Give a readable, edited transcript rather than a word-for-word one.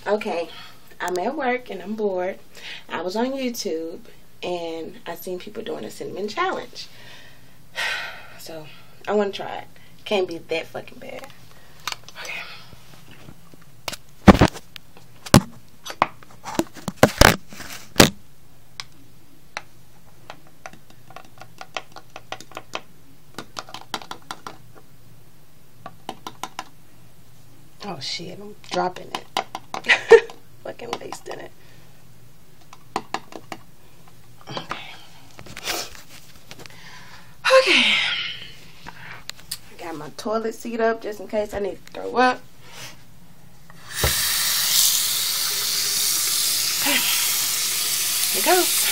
Okay, I'm at work and I'm bored. I was on YouTube and I seen people doing a cinnamon challenge. So I want to try it. Can't be that fucking bad. Okay. Oh shit, I'm dropping it. Fucking wasting it. Okay. Okay. I got my toilet seat up just in case I need to throw up. Okay. Here goes.